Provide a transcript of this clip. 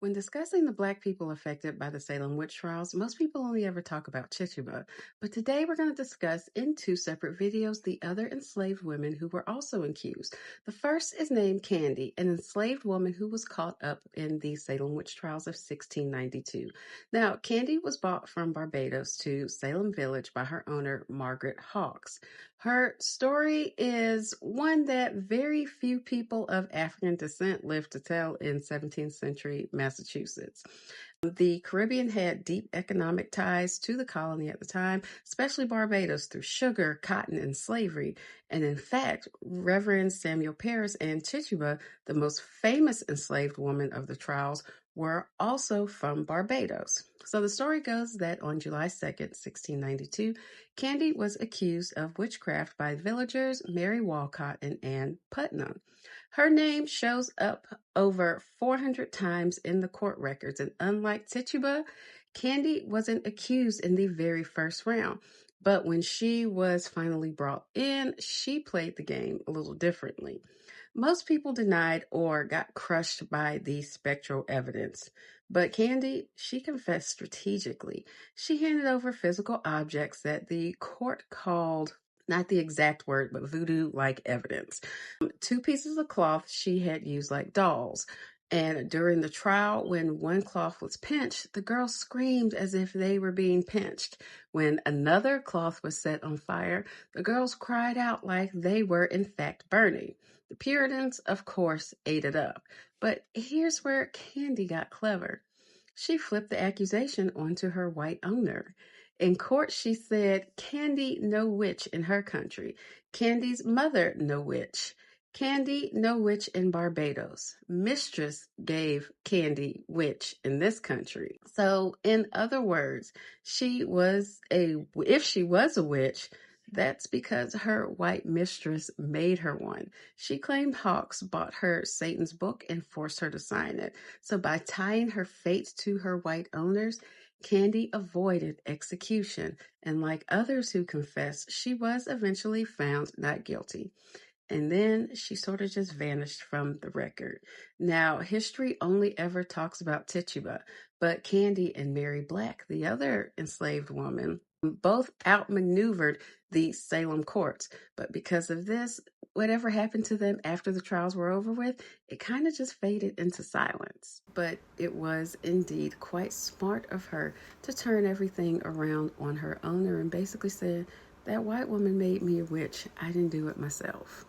When discussing the Black people affected by the Salem Witch Trials, most people only ever talk about Tituba. But today we're going to discuss in two separate videos the other enslaved women who were also accused. The first is named Candy, an enslaved woman who was caught up in the Salem Witch Trials of 1692. Now, Candy was brought from Barbados to Salem Village by her owner, Margaret Hawks. Her story is one that very few people of African descent lived to tell in 17th century Massachusetts. The Caribbean had deep economic ties to the colony at the time, especially Barbados, through sugar, cotton, and slavery. And in fact, Reverend Samuel Parris and Tituba, the most famous enslaved woman of the trials, were also from Barbados. So the story goes that on July 2nd, 1692, Candy was accused of witchcraft by villagers Mary Walcott and Ann Putnam. Her name shows up over 400 times in the court records, and unlike Tituba, Candy wasn't accused in the very first round. But when she was finally brought in, she played the game a little differently. Most people denied or got crushed by the spectral evidence. But Candy, she confessed strategically. She handed over physical objects that the court called, not the exact word, but voodoo-like evidence. Two pieces of cloth she had used like dolls. And during the trial, when one cloth was pinched, the girls screamed as if they were being pinched. When another cloth was set on fire, the girls cried out like they were in fact burning. The Puritans, of course, ate it up. But here's where Candy got clever. She flipped the accusation onto her white owner. In court, she said, Candy no witch in her country. Candy's mother no witch. Candy no witch in Barbados. Mistress gave Candy witch in this country. So, in other words, if she was a witch, that's because her white mistress made her one. She claimed Hawks bought her Satan's book and forced her to sign it. So by tying her fate to her white owners, Candy avoided execution. And like others who confessed, she was eventually found not guilty. And then she sort of just vanished from the record. Now, history only ever talks about Tituba, but Candy and Mary Black, the other enslaved woman, both outmaneuvered the Salem courts. But because of this, whatever happened to them after the trials were over with, it kind of just faded into silence. But it was indeed quite smart of her to turn everything around on her owner and basically said, that white woman made me a witch. I didn't do it myself.